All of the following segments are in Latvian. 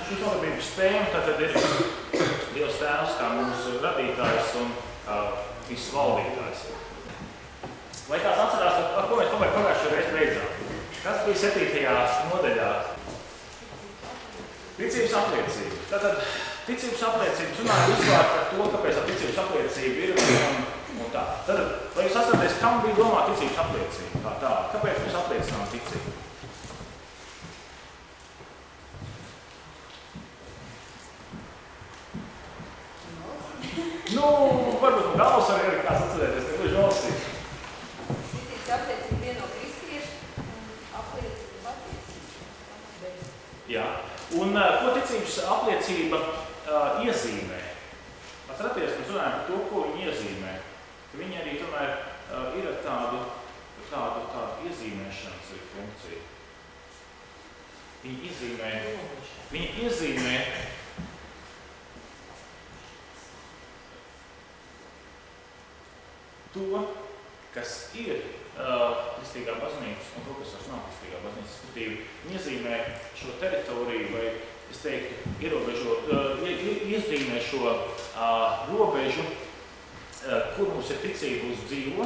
šī nodarbības tēma tātad ir Dievs Tēvs kā mūsu radītājs un viss valdītājs. Vai kāds atcerās, ar ko mēs pagājušajā reizē beidzām? Kas bija 7. nodaļā? Ticības apliecība. Tātad ticības apliecība runāja vispār par to, kāpēc ticības apliecība ir un tā. Tātad, vai jūs atceraties, kam bija domā ticības apliecība kā tā? Kāpēc mēs apliecinām ticību? Nu, varbūt no galvas var arī kāds atcerēties, ne gluži valstī. Ticības apliecība vieno kristiešu un apliecība attiecība. Jā. Un ko ticības apliecība iezīmē? Atcerieties, mēs runājam par to, ko viņi iezīmē. Ka viņi arī tomēr ir ar tādu iezīmēšanas funkciju. Viņi iezīmē to, kas ir kristīgā baznīca un to, kas vairs nav kristīgā baznīca. Respektīvi, iezīmē šo teritoriju vai, es teiktu, iezīmē šo robežu, kur mums ir ticība uz dzīvo,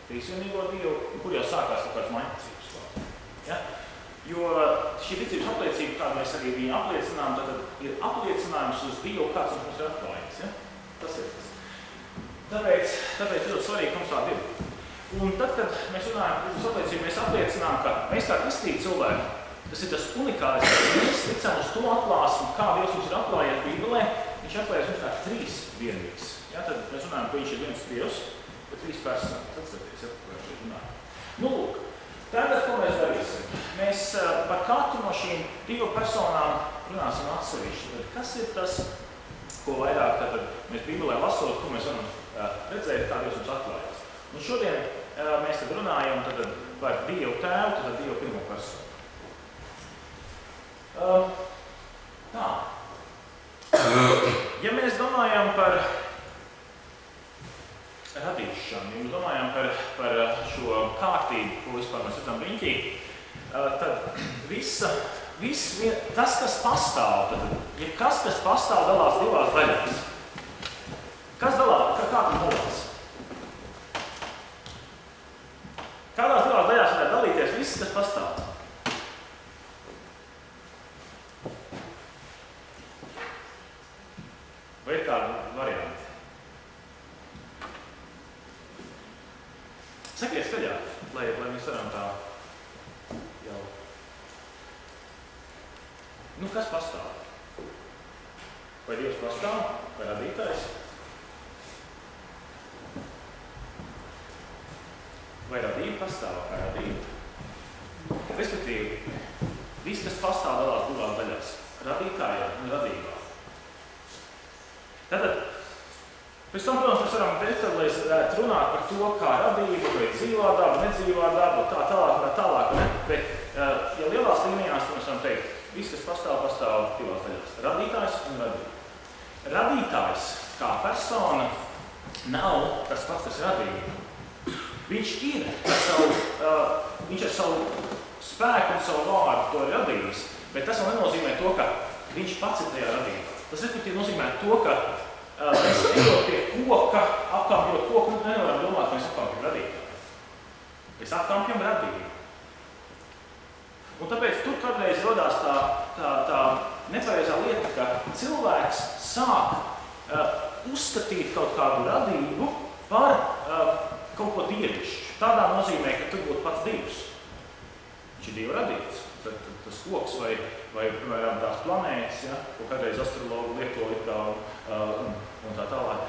trīsvienīgo Dievu, kur jau sākās kaut kāds maiņticības. Ja? Jo šī ticības apliecība, kāda mēs arī viņu apliecinām, tad ir apliecinājums uz Dievu, kāds mums ir atklājums. Ja? Tas ir tas. Tāpēc ļoti svarīgi, ka mums tāda ir. Un tad, kad mēs runājam par ticības apliecību, mēs apliecinām, ka mēs kā kristīgi cilvēki, tas ir tas unikālais, ka mēs ticam uz to atklāsmu, kā Dievs mums ir atklājies Bībelē, viņš atklājas mums kā trīs vienīgs. Ja? Tad mēs runājam, ka viņš ir viens Dievs, bet trīs personas. Atcerieties, ja, ko mēs runājam. Nu, lūk, tagad, ko mēs darīsim? Mēs par katru no šīm divu personām runāsim atsevišķi. Tad kas ir tas, ko vairāk tad mēs Bībelē lasot, ko mēs varam redzēt, kā Dievs mums atklājas? Un šodien mēs tad runājam tad par Dievu Tēvu, tad Dievu pirmo personu. Tā. Ja mēs domājam par radīšanu, ja mēs domājam par šo kārtību, ko vispār mēs redzam riņķī, tad tas, kas pastāv, ja kas pastāv, dalās divās daļās. Kas dalās? Kā tas dalās? Kādās divās daļās varētu dalīties viss, kas pastāv? Vai ir kādi varianti? Sakiet skaļāk, lai mēs varam tā jau... Nu, kas pastāv? Vai Dievs pastāv? Vai radītājs? Vai radība pastāv kā radība? Respektīvi, viss, kas pastāv, dalās divās daļās. Radītājā un radībā. Tātad, pēc tam, protams, mēs varam detalizēt runāt par to, kā radība, vai dzīvā daba, nedzīvā daba, tā tālāk, ne? Bet, ja lielās līnijās, mēs varam teikt, viss, kas pastāv divās daļās. Radītājs un radība. Radītājs kā persona nav tas pats, kas radība. Viņš ir ar savu spēku un savu vārdu to radījis, bet tas vēl nenozīmē to, ka viņš pats ir tajā radībā. Tas nozīmē to, ka mēs ejot pie koka, apkampjot koku, nevaram domāt, ka mēs apkampjam radītāju. Mēs apkampjam radību. Un tāpēc tur kādreiz rodās tā nepareizā lieta, ka cilvēks sāk uzskatīt kaut kādu radību par kaut ko dievišķu. Tādā nozīmē, ka tur būtu pats Dievs. Viņš ir Dieva radīts. Tad tas koks vai piemēram, tās planētas, ja, ko kādreiz astrologi lieto un tā tālāk.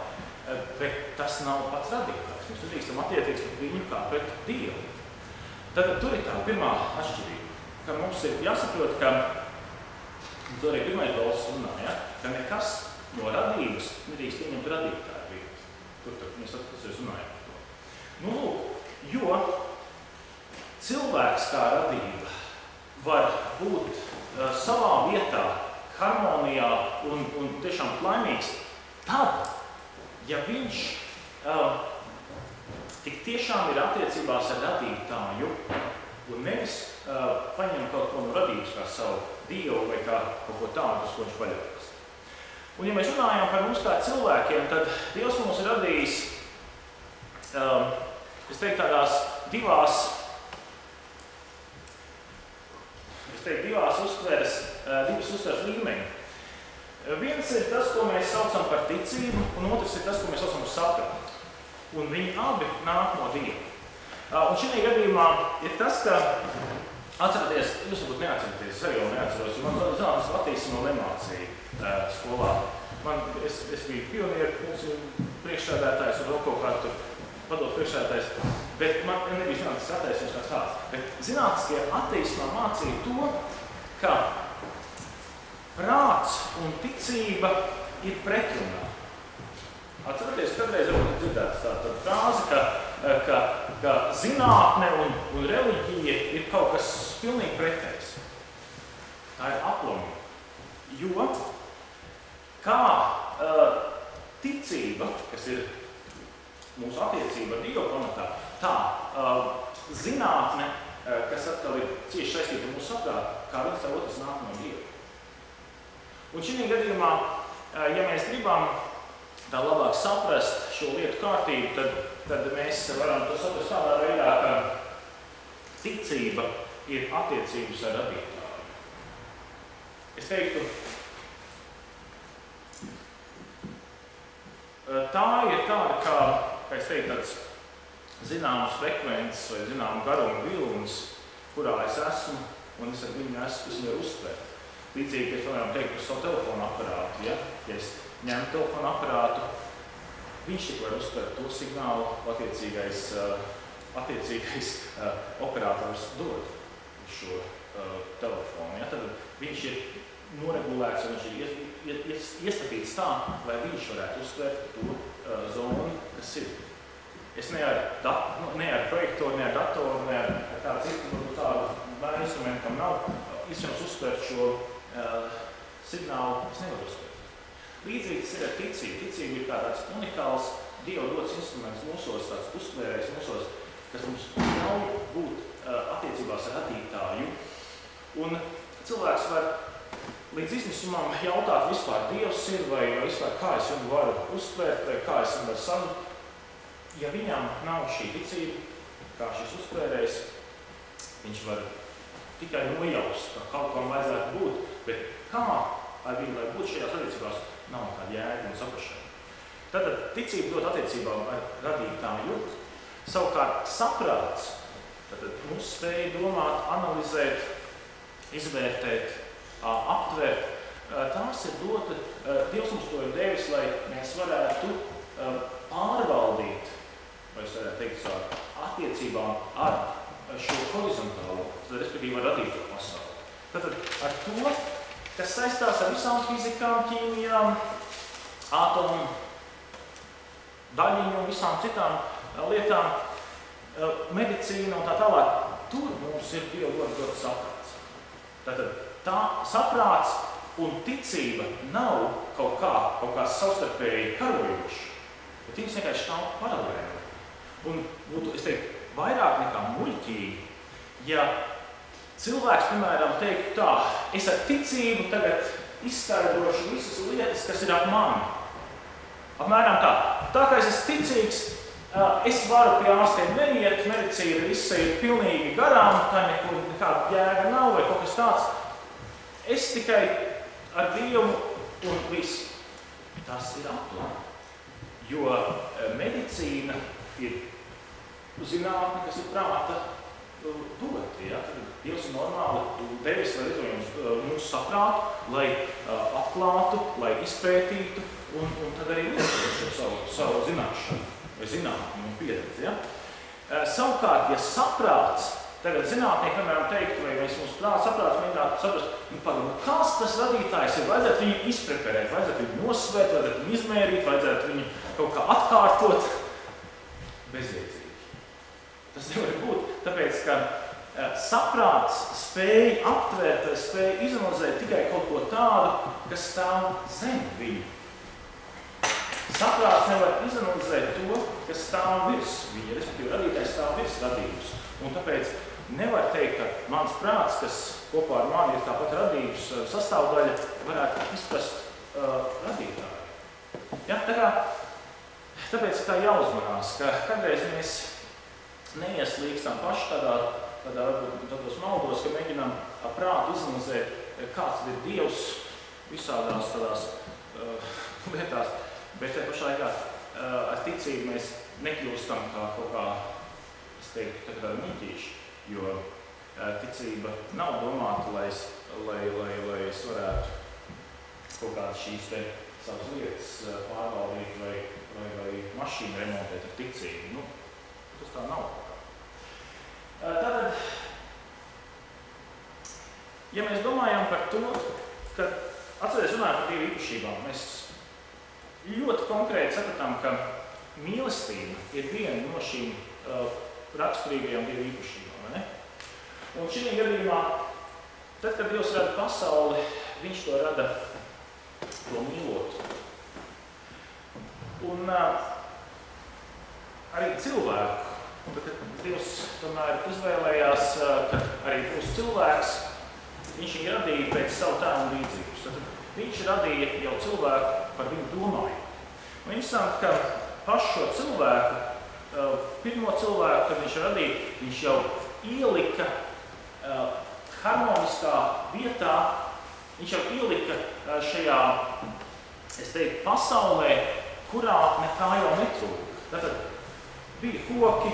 Bet tas nav pats radītājs. Mēs nedrīkstam attiekties pret viņu kā pret Dievu. Tad tur ir tā pirmā atšķirība, ka mums ir jāsaprot, ka to arī pirmais balss runā, ja, ka nekas no radības nedrīkst ieņemt radītāju vietu. Tur mēs runājam par to. Nu, lūk, jo cilvēks kā radība var būt savā vietā, harmonijā un tiešām laimīgs tad, ja viņš tik tiešām ir attiecībās ar radītāju un nevis paņem kaut ko no radības kā savu Dievu vai kā kaut ko tādu, uz ko viņš paļaujas. Un ja mēs runājam par mums kā cilvēkiem, tad Dievs mums ir radījis, es teiktu, tādās divās uztveres līmeņi. Viens ir tas, ko mēs saucam par ticību, un otrs ir tas, ko mēs saucam par sapratu. Un viņi abi nāk no Dieva. Un šī gadījumā ir tas, ka, atceraties, jūs varbūt neatceraties, es arī jau neatceros, jo man zinātnes attīstību nemācīja skolā. Es biju pionieru priekšsēdētājs un vēl kaut kā tur padomu priekšsēdētājs, bet man nebija zinātnes attīstības kāds tāds. Bet zinātniskie attīstībā mācīja to, ka prāts un ticība ir pretrunā. Atceraties, kādreiz varbūt dzirdēts tāda frāze, ka zinātne un reliģija ir kaut kas pilnīgi pretējs. Tā ir aplamība. Jo kā ticība, kas ir mūsu attiecība ar Dievu pamatā, tā zinātne, kas atkal ir cieši saistīta ar mūsu saprātu, kā viens ar otrs nāk no Dieva. Un šī gadījumā, ja mēs gribam tā labāk saprast šo lietu kārtību, tad mēs varam to saprast tādā veidā, ka ticība ir attiecības ar radītāju. Es teiktu, tā ir tāda, kā es teiktu, tāds zināmas frekvences vai zināmu garumu vilnis, kurā es esmu, un es ar viņu esmu uztvert. Līdzīgi, ka es varam teikt par savu telefonu aparātu, ja es ņemu telefonu aparātu, viņš tik var uztvert to signālu, attiecīgais operators dod šo telefonu. Ja? Tad viņš ir noregulēts un viņš ir iestatīts tā, lai viņš varētu uztvert to zonu, kas ir. Es ne ar projektoru, ne ar datoru, ne ar kādu citu tādu instrumentu, kam nav iespējams uztvert šo signālu, es nevaru uztvert. Līdzīgi tas ir ar ticību. Ticība ir kā tāds unikāls Dieva dots instruments mūsos, tāds uztvērējs mūsos, kas mums ļauj būt attiecībās ar radītāju. Un cilvēks var līdz izmisumam jautāt vispār Dievs ir, vai vispār kā es viņu varu uztvērt, vai kā es viņu varu sanūt. Ja viņam nav šī ticība, kā šis uztvērējs, viņš var tikai nojaust, ka kaut kam vajadzētu būt, bet kā ar viņu lai būt šajās attiecībās, nav nekāda jēga un saprašana. Tātad ticība dot attiecībām ar radītāju. Savukārt saprāts, tātad mūsu spēja domāt, analizēt, izvērtēt, aptvert, tās ir dota, Dievs mums to ir devis, lai mēs varētu pārvaldīt, vai es varētu teikt, attiecībām ar šo horizontālo, respektīvi ar radīto pasauli. Tātad ar to, kas saistās ar visām fizikām, ķīmijām, atomu, daļiņu un visām citām lietām, medicīna un tā tālāk, tur mums ir Dieva dots saprāts. Tātad tā saprāts un ticība nav kaut kā savstarpēji karojoši, bet viņas vienkārši stāv paralēli. Un būtu, es teiktu, vairāk nekā muļķīgi, ja cilvēks, piemēram, teiktu tā, es ar ticību tagad izskaidrošu visas lietas, kas ir ap mani. Apmēram tā. Tā kā es esmu ticīgs, es varu pie ārstiem neiet, medicīna viss ir pilnīgi garām, tā nekāda jēga nav vai kaut kas tāds. Es tikai ar Dievu un viss. Tas ir aplami. Jo medicīna ir zinātne, kas ir prāta dot. Ja? Dievs ir normāli devis, lai izvēlējums mūsu saprātu, lai atklātu, lai izpētītu un tad arī lietot savu zināšanu vai zinātni un pieredzi. Ja? Savukārt, ja saprāts, tagad zinātnieki, piemēram, teiktu, vai mēs mūsu saprāts mēģinātu saprast, kāds tas radītājs ir, vajadzētu viņu izpreparēt, vajadzētu viņu nosvērt, vajadzētu viņu izmērīt, vajadzētu viņu kaut kā atkārtot. Bezjēdzīgi. Tas nevar būt, tāpēc, ka saprāts spēja aptvērt, spēja izanalizēt tikai kaut ko tādu, kas stāv zem viņu. Saprāts nevar izanalizēt to, kas stāv virs viņa, respektīvi radītājs stāv virs radības. Un tāpēc nevar teikt, ka mans prāts, kas kopā ar mani ir tāpat radības sastāvdaļa, varētu izprast radītāju. Ja? Tāpēc tā jāuzmanās, ka kādreiz mēs neieslīgstam paši tādos maldos, ka mēģinām prātu izanalizēt, kāds ir Dievs visādās tādās lietās, bet te pašā laikā ar ticību mēs nekļūstam kā kaut kā, es teiktu, tādi muļķīši, jo ticība nav domāta, lai es varētu kaut kādas šīs te savas lietas pārvaldīt vai mašīnu remontēt ar ticību. Tas tā nav. Tātad, ja mēs domājam par to, ka atceries runājam par Dieva īpašībām, mēs ļoti konkrēti sapratām, ka mīlestība ir viena no šīm raksturīgajām Dieva īpašībām, vai ne? Un šī gadījumā, tad, kad Dievs rada pasauli, viņš to rada to mīlot. Un arī cilvēku, bet Dievs tomēr izvēlējās, ka arī būs cilvēks, viņš viņu radīja pēc savu tēvu līdzības. Tad viņš radīja jau cilvēku par viņu domāju. Un interesanti, ka pašu šo cilvēku, pirmo cilvēku, kad viņš radīja, viņš jau ielika harmoniskā vietā, viņš jau ielika šajā, es teiktu, pasaulē, kurā nekā jau netrūka. Tātad bija koki,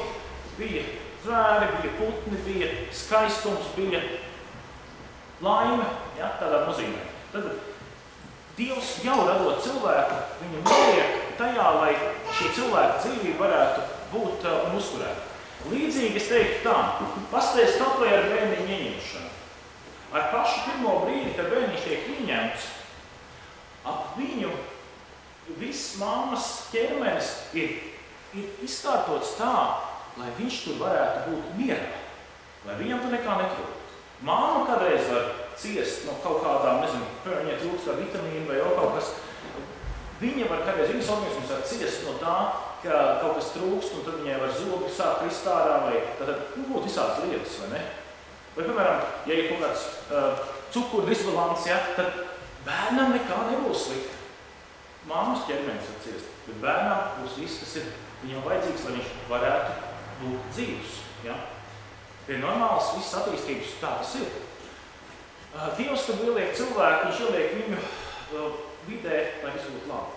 bija zvēri, bija putni, bija skaistums, bija laime, ja, tādā nozīmē. Tad Dievs jau radot cilvēku, viņu noliek tajā, lai šī cilvēka dzīvība varētu būt un uzturēt. Līdzīgi es teiktu tā, pasties kaut vai ar bērniņu ieņemšanu. Ar pašu pirmo brīdi, kad bērniņš tiek ieņemts, ap viņu viss mammas ķermenis ir izkārtots tā, lai viņš tur varētu būt mierā, lai viņam tur nekā netrūkt. Māma kādreiz var ciest no kaut kādām, nezinu, viņai trūkst kā vitamīnu vai kaut kas. Viņa var kādreiz, viņas organisms var ciest no tā, ka kaut kas trūkst, un tad viņai var zobi sākt krist ārā, vai tātad būtu visādas lietas, vai ne? Vai, piemēram, ja ir kaut kāds cukuru disbalans, ja, tad bērnam nekā nebūs slikti. Māmas ķermenis var ciest, bet bērnam būs viss, kas ir viņam vajadzīgs, lai viņš varētu būt dzīvs. Ja? Ir normāls viss attīstības, tā tas ir. Dievs, kad ieliek cilvēku, viņš ieliek viņu vidē, lai viss būtu labi.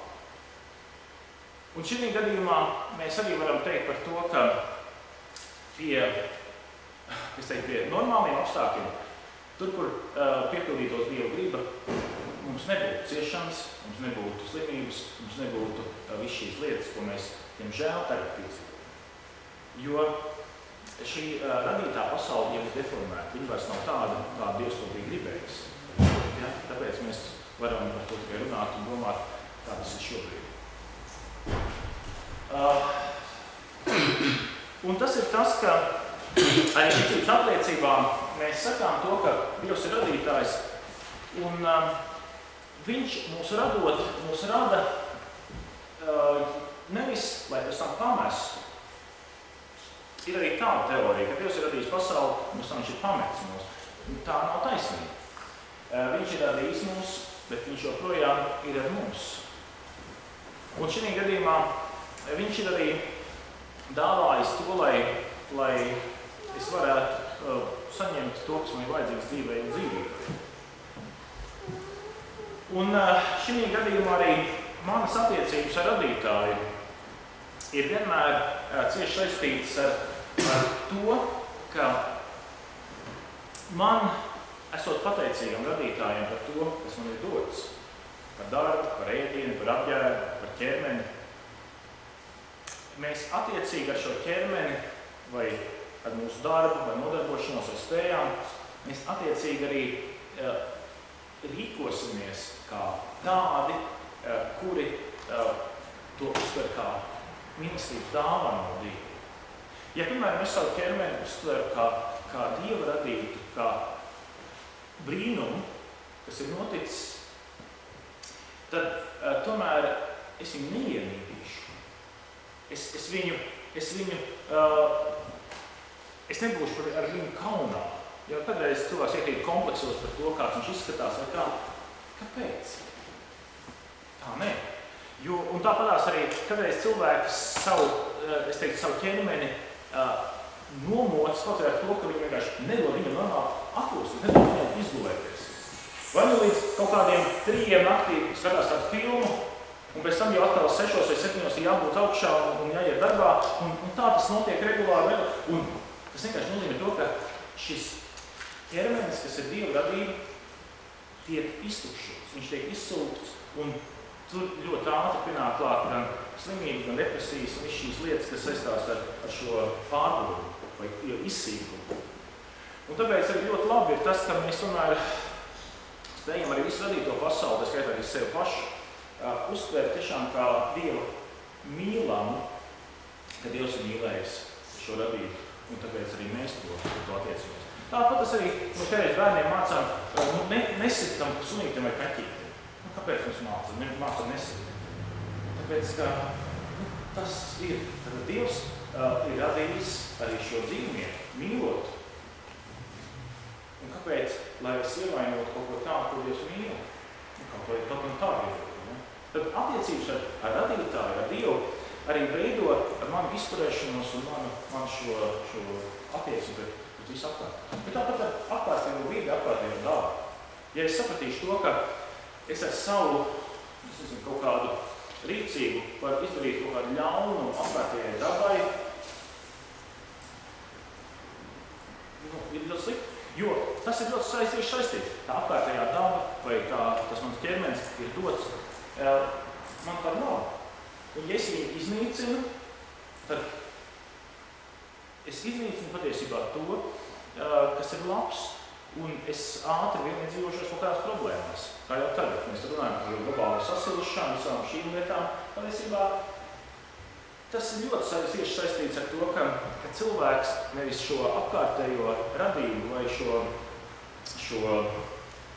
Un šī gadījumā mēs arī varam teikt par to, ka pie normāliem apstākļiem, tur, kur piepildītos Dieva griba, mums nebūtu ciešanas, mums nebūtu slimības, mums nebūtu viss šīs lietas, ko mēs, diemžēl, tagad piedzīvojam. Jo šī radītā pasaule jau ir deformēta, viņa vairs nav tāda, kā Dievs to bija gribējis. Ja? Tāpēc mēs varam par to tikai runāt un domāt, kā tas ir šobrīd. Un tas ir tas, ka arī ticības apliecībām mēs sakām to, ka Dievs ir radītājs, un viņš mūs radot, mūs rada nevis, lai pēc tam pamestu. Ir arī tāda teorija, ka Dievs ir radījis pasauli, un viņš ir pametis mūs. Tā nav taisnība. Viņš ir radījis mūs, bet viņš joprojām ir ar mums. Un šī gadījumā viņš ir arī dāvājis to, lai es varētu saņemt to, kas man ir vajadzīgs dzīvē un dzīvībai. Un šī gadījumā arī manas attiecības ar radītāju ir vienmēr cieši saistītas ar to, ka man, esot pateicīgam radītājiem par to, kas man ir dots, par darbu, par ēdienu, par apģērbu, par ķermeni, mēs attiecīgi ar šo ķermeni vai ar mūsu darbu, vai nodarbošanos ar spējām, mēs attiecīgi arī rīkosimies kā tādi, kuri to uztver kā mīlestības dāvanu no Dieva. Ja, piemēram, es savu ķermeni uztveru kā Dieva radītu, kā brīnumu, kas ir noticis, tad tomēr es viņu neienīdīšu. Es viņu es nebūšu ar viņu kaunā. Jo kādreiz cilvēks iekrīt kompleksos par to, kāds viņš izskatās vai kā. Kāpēc? Tā nē. Un tāpatās arī kādreiz cilvēks savu ķermeni nomoc kaut vai ar to, ka viņi vienkārši nedod viņam normāli atpūsties, nedod viņam izgulēties. Vai nu līdz kaut kādiem 3 naktī skatās kādu filmu, un pēc tam jau atkal 6 vai 7 ir jābūt augšā un jāiet darbā, un tā tas notiek regulāri. Un tas vienkārši nozīmē to, ka šis ķermenis, kas ir Dieva radība, tiek iztukšots, viņš tiek izsūkts, un tur ļoti ātri pienāk klāt gan slimības, gan depresijas, un viss šīs lietas, kas saistās ar šo pārdomu vai izsīkumu. Un tāpēc arī ļoti labi ir tas, ka mēs tomēr spējam arī visu radīto pasauli, tā skaitā arī sevi pašu, uztvērt tiešām kā Dievu mīlamu, ka Dievs ir mīlējis šo radību, un tāpēc arī mēs to attiecamies. Tāpat tas arī mums kādreiz bērniem mācām, nesitam sunītiem vai kaķītiem. Kāpēc mēs mācām? Mēs mācām nesitiem. Tāpēc, ka tas ir. Tad Dievs ir radījis arī šo dzīvnieku, mīlot. Un kāpēc? Lai es ievainotu kaut ko tādu, ko Dievs mīl? Kaut ko tādu ievainotu. Tad attiecības ar radītāju, ar Dievu, arī veido ar manu izturēšanos un manu šo attieksmi pret visu apkārt. Bet tāpat ar apkārtējo vidi, apkārtējo dabu. Ja es sapratīšu to, ka es ar savu, kaut kādu rīcību varu izdarīt kaut kādu ļaunu apkārtējai dabai, ir ļoti slikti. Jo tas ir ļoti saistīts. Tā apkārtējā daba vai tas mans ķermenis ir dots man par labu. Un ja es viņu iznīcinu, tad es iznīcinu patiesībā to, kas ir labs, un es ātri vien iedzīvošos kaut kādās problēmās. Kā jau tagad, mēs runājam par globālo sasilušanu, visām šīm lietām, patiesībā tas ir ļoti cieši saistīts ar to, ka cilvēks nevis šo apkārtējo radību vai šo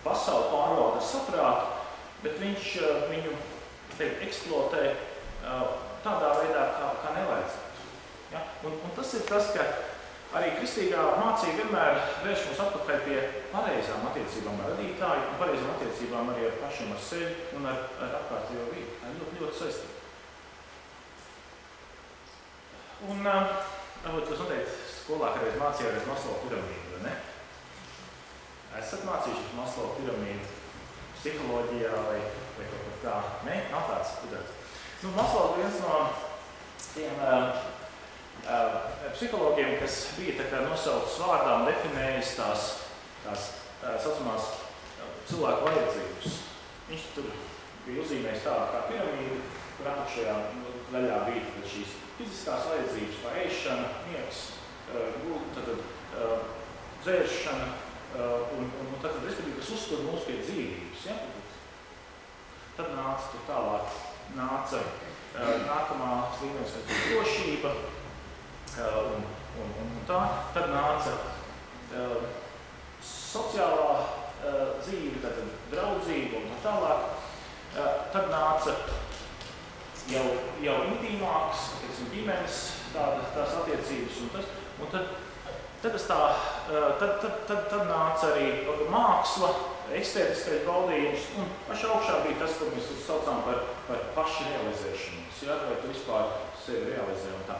pasauli pārvalda ar saprātu, bet viņš viņu eksploatē tādā veidā, kā nevajadzētu. Ja? Un tas ir tas, ka arī kristīgā mācība vienmēr vērš mums atpakaļ pie pareizām attiecībām ar radītāju un pareizām attiecībām arī ar pašiem ar sevi un ar apkārtējo vidi. Tā ir ļoti, ļoti saistība. Un varbūt jūs noteikti skolā kādreiz mācījāties Maslowa piramīdu, vai ne? Esat mācījušies Maslowa piramīdu psiholoģijā vai kaut kā tā? Nē, nav tāds gudrāts. Maslows ir viens no tiem psihologiem, kas bija tā kā nosaucis vārdā un definējis tās saucamās cilvēku vajadzības. Viņš tur bija uzzīmējis tādu kā piramīdu, kur apakšējā daļā bija šīs fiziskās vajadzības, kā ēšana, miegs, dzēršana un tad, respektīvi, kas uztur mūs pie dzīvības. Ja? Tad nāca tur tālāk, nākamā līmenis, kas bija drošība un tā. Tad nāca sociālā dzīve, tad draudzība un tā tālāk. Tad nāca jau intīmāks, ģimenes tās attiecības un tad nāca arī māksla, estētiskais baudījums un pašā augšā bija tas, ko mēs saucām par pašrealizēšanos, ja? Vai tu vispār sevi realizē un tā.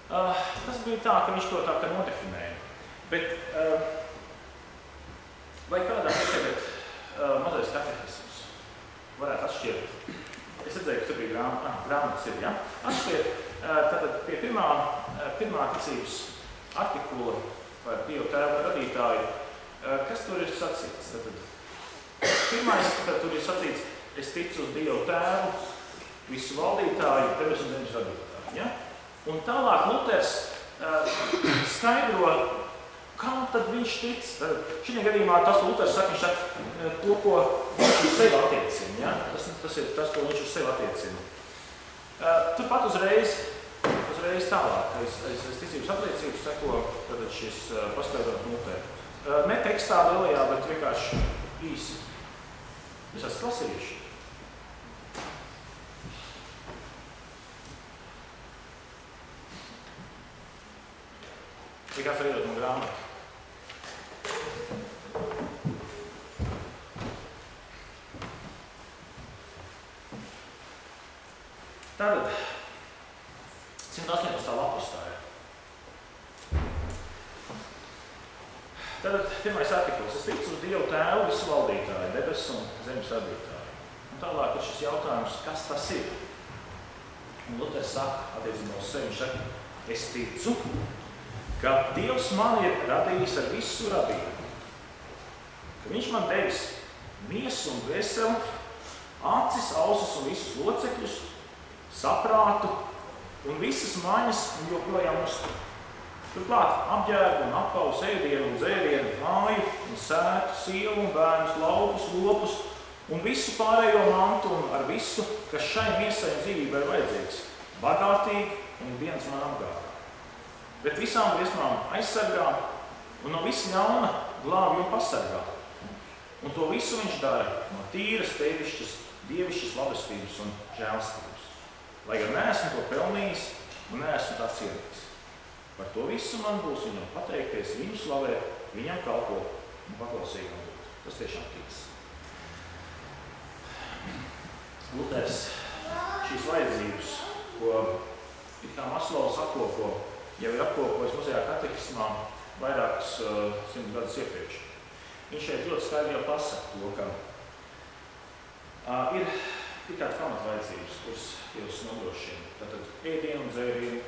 Tas bija tā, ka viņš to tā kā nodefinēja. Bet vai kādā tagad mazais katehisms varētu atšķirt? Es redzēju, ka tur bija grāmatas ir, ja? Atšķirt tātad pie pirmā ticības artikula par Dievu tēvu radītāju. Kas tur ir sacīts? Pirmais, tad tur ir sacīts, es ticu uz Dievu tēvu, visu valdītāju, debes un zemes radītāju. Ja? Un tālāk Luters skaidro, kā tad viņš tic. Šī gadījumā tas, ko Luters saka, viņš saka to, ko viņš uz sevi attiecina. Ja? Tas ir tas, ko viņš uz sevi attiecina. Turpat uzreiz tālāk, aiz ticības apliecības seko šis paskaidrojums Luters. Ne tekstā lielajā, bet vienkārši īsi. Jūs esat lasījuši? kāds var iedot man grāmatu. Tātad, 118. lapus tā ir. Tātad, pirmais artikls. Es ticu uz Dievu Tēvu, visu valdītāju, debesu un zemes radītāju. Un tālāk ir šis jautājums, kas tas ir? Un Luters saka, attiecībā uz sevi, viņš saka, es ticu, ka Dievs man ir radījis ar visu radību. Ka viņš man devis miesu un dvēseli, acis, ausis un visus locekļus, saprātu un visas maņas un joprojām uztur. Turklāt apģērbu un apavus, ēdienu un dzērienu, māju un sētu, sievu un bērnus, laupus, lopus un visu pārējo mantu un ar visu, kas šai miesai un dzīvībai ir vajadzīgs. Bagātīgi un dienas man apgādā. Bet visām briesmām aizsargā un no visa ļauna glābj un pasargā. Un to visu viņš dara no tīras, tevišķas, dievišķas labestības un žēlstības. Lai gan neesmu to pelnījis un neesmu tā cienīgs. Par to visu man būs viņam pateikties, viņu slavēt, viņam kalpot un paklausīgam būt. Tas tiešām tiks. Luters šīs vajadzības, ko it kā Maslovs apkopo, jau ir apkopojis mazajā katekismā vairākus 100 gadus iepriekš. Viņš šeit ļoti skaidri jau pasaka to, ka ir kādas pamatvajadzības, kuras Dievs nodrošina. Tātad ēdienu un dzērienu,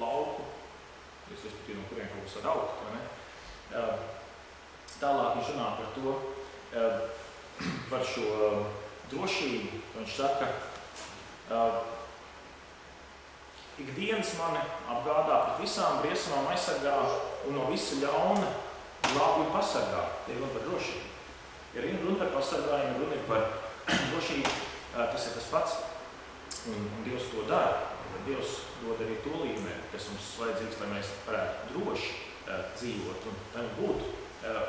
lauku, respektīvi no kuriem kaut kas var augt, vai ne? Tālāk viņš runā par to, par šo drošību. Viņš saka, ikdienas mani apgādā pret visām briesmām aizsargā un no visa ļauna glābj un pasargā. Tie ir runa par drošību. Ja runa par pasargājumu, runa ir par drošību, tas ir tas pats. Un Dievs to dara. Dievs dod arī to līmeni, kas mums vajadzīgs, lai mēs varētu droši dzīvot un lai būtu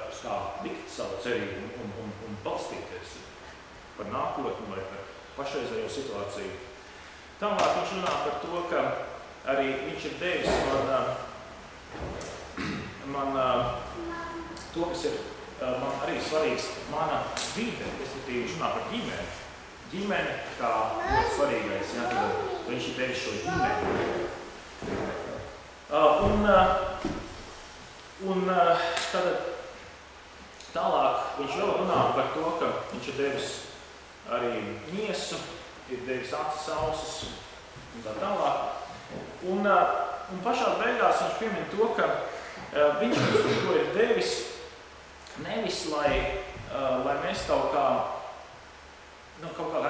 uz kā likt savu cerību un balstīties par nākotni vai par pašreizējo situāciju. Tālāk viņš runā par to, ka arī viņš ir devis man to, kas ir man arī svarīgs, mana vide, respektīvi viņš runā par ģimeni. Ģimene kā ļoti svarīgais, ja, tad viņš ir devis šo ģimeni. Tālāk viņš vēl runā par to, ka viņš ir devis arī miesu, ir devis acis, ausis un tā tālāk. Un pašā beigās viņš piemin to, ka viņš mums to ir devis nevis, lai mēs kaut kā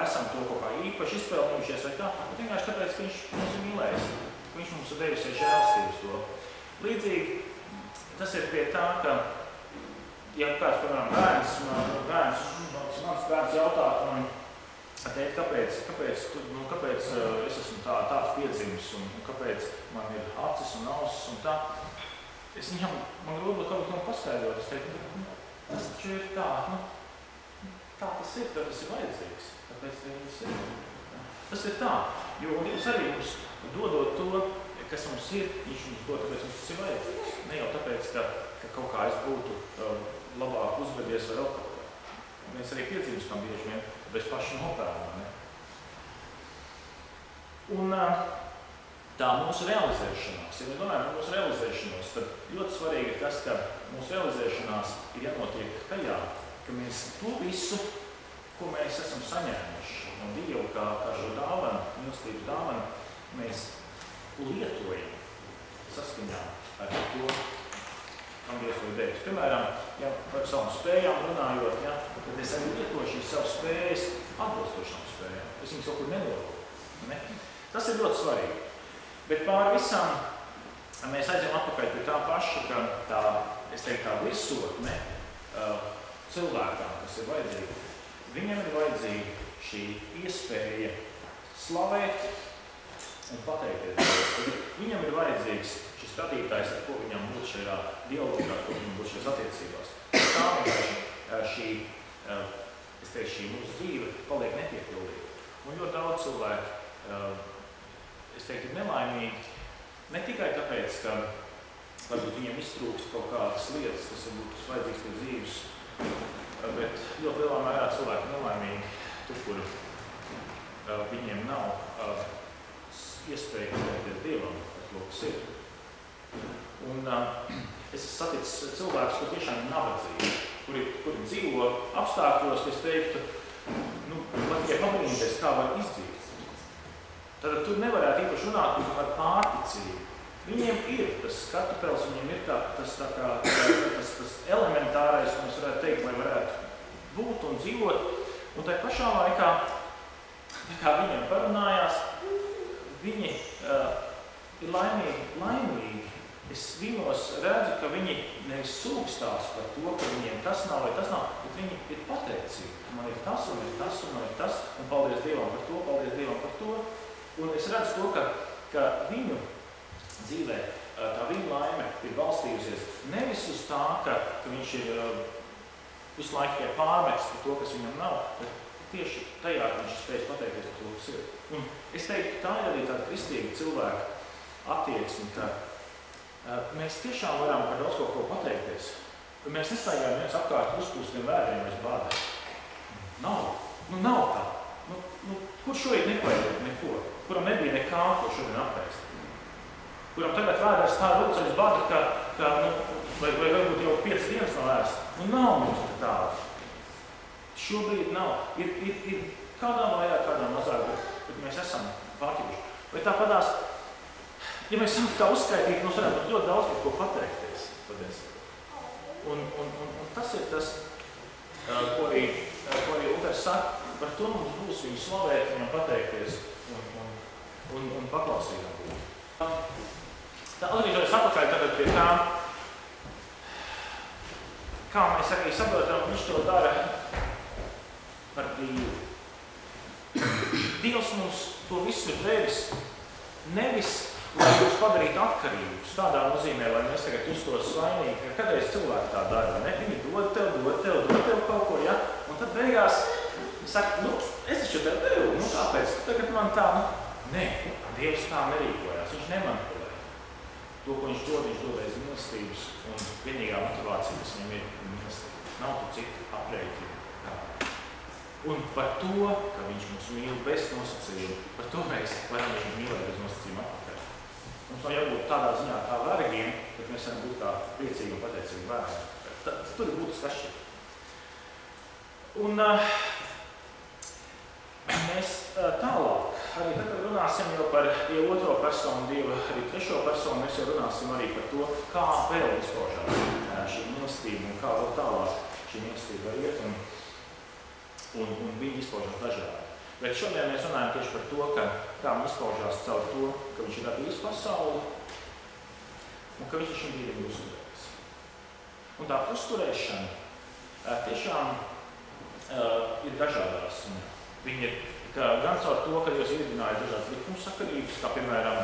esam to kaut kā īpaši izpelnījušies vai kā, bet vienkārši tāpēc, ka viņš mums ir mīlējis, ka viņš mums ir devis ar žēlstības to. Līdzīgi tas ir pie tā, ka, ja kāds, piemēram, mans bērns jautātu man, tēt, kāpēc es esmu tāds piedzimis un kāpēc man ir acis un ausis un tā, man grūti kaut ko paskaidrot, es teiktu, tas taču ir tā, tā tas ir, tas ir vajadzīgs, tāpēc tas ir. Tas ir tā, jo Dievs arī mums dodot to, kas mums ir, viņš mums dod, tāpēc mums tas ir vajadzīgs. Ne jau tāpēc, ka kaut kā es būtu labāk uzvedies vai vēl kaut kā. Mēs arī piedzīvstam bieži vien, bez paša nopērnā. Un tā mūsu realizēšanās, ja mēs domājam par mūsu realizēšanos, tad ļoti svarīgi ir tas, ka mūsu realizēšanās ir jānotiek tajā, ka mēs to visu, ko mēs esam saņēmuši no Dievu kā šo dāvanu, mīlestības dāvanu, mēs lietojam saskaņā ar to, kam Dievs ir devis. Piemēram, ja par savām spējām runājot, ja, tad es arī lietoju šīs savas spējas atbilstošām spējām. Es viņus kaut kur neloku. Ne? Tas ir ļoti svarīgi. Bet pār visam mēs aizjām atpakaļ pie tā paša, ka tā virsotne cilvēkām, kas ir vajadzīga, viņam ir vajadzīga šī iespēja slavēt un pateikties. Viņam ir vajadzīgs šis radītājs, ar ko viņam būtu šajā dialogā, ar ko viņam būtu šajās attiecībās. Tā vienkārši šī mūsu dzīve paliek nepiepildīta. Un ļoti daudz cilvēku, es teiktu, ir nelaimīgi, ne tikai tāpēc, ka varbūt viņiem iztrūkst kaut kādas lietas, kas varbūt vajadzīgs pie dzīves, bet ļoti lielā mērā cilvēki nelaimīgi tur, kur viņiem nav iespēja pateikties Dievam par to, kas ir. Un es esmu saticis cilvēkus, kur tiešām ir nabadzīgi, kuri dzīvo apstākļos, kas teiktu, pat tikai pabrīnīties, kā var izdzīvot. Tad tur nevarētu īpaši runāt par pārticību. Viņiem ir tas kartupels, viņiem ir tas elementārais, ko mēs varētu teikt, lai varētu būt un dzīvot. Un tai pašā laikā, kā viņiem parunājās, viņi ir laimīgi. Es viņos redzu, ka viņi nevis sūkstās par to, ka viņiem tas nav vai tas nav, bet viņi ir pateicīgi. Man ir tas un ir tas un ir tas, un paldies Dievam par to, paldies Dievam par to. Un es redzu to, ka viņu dzīvē tā viņa laime ir balstījusies nevis uz tā, ka viņš ir visu laiku tikai pārmetis par to, kas viņam nav, bet tieši tajā, ka viņš spēj pateikties par to, kas ir. Un es teiktu, tā ir arī tāda kristīga cilvēka attieksme, ka mēs tiešām varam par daudz kaut ko pateikties. Mēs nestaigājam viens apkārt uzpūstiem vēriem aiz bādēm. Nav tā. Kur šorīt nepaiet neko? Kuram nebija nekā, ko šodien apēst? Kuram tagad vēders tā rūc aiz bāda, vai varbūt jau 5 dienas nav ēst? Nav mums tāda. Šobrīd nav. Ir kādā vairāk, kādā mazāk, bet mēs esam pārķibuši. Vai tāpatās, ja mēs sāktu tā uzskaitīt, mums varētu ļoti daudz par ko pateikties. Un tas ir tas, ko arī Luters saka, par to mums būs viņu slavēt, viņam pateikties un paklausīt. Tā atgriežoties atpakaļ tagad pie tā, kā mēs arī saprotam, viņš to dara par Dievu. Dievs mums to visu ir devis, nevis lai jūs padarītu atkarības. Tādā nozīmē, lai mēs tagad justos svainīgi, ka kādreiz cilvēki tā dara, ne? Viņi dod tev kaut ko, ja? Un tad beigās saka, es taču tev devu, kāpēc? Tagad man tā, Nē, Dievs tā nerīkojās, viņš nemanipulē. To, ko viņš dod aiz mīlestības, un vienīgā motivācija, kas viņam ir mīlestība. Nav tu citu aprēķinu. Un par to, ka viņš mūs mīl bez nosacījuma, par to mēs varam viņu mīlēt bez nosacījuma atpakaļ. Mums nav jābūt tādā ziņā kā vergiem, bet mēs varam būt kā priecīgi un pateicīgi vergi. Tur ir būtiski atšķirība. Un mēs tālāk, arī tad, kad runāsim jau par Dievu otro personu, Dievu arī trešo personu, mēs jau runāsim arī par to, kā vēl izpaužās šī mīlestība un kā vēl tālāk šī mīlestība var iet un viņi izpaužās dažādi. Bet šodien mēs runājam tieši par to, kā viņi izpaužās caur to, ka viņš ir radījis pasauli un ka viņš ir šim brīdim uzturējis. Un tā uzturēšana tiešām ir dažādās. Viņi ir gan caur to, ka Dievs iedibināja dažādas likuma sakarības, kā piemēram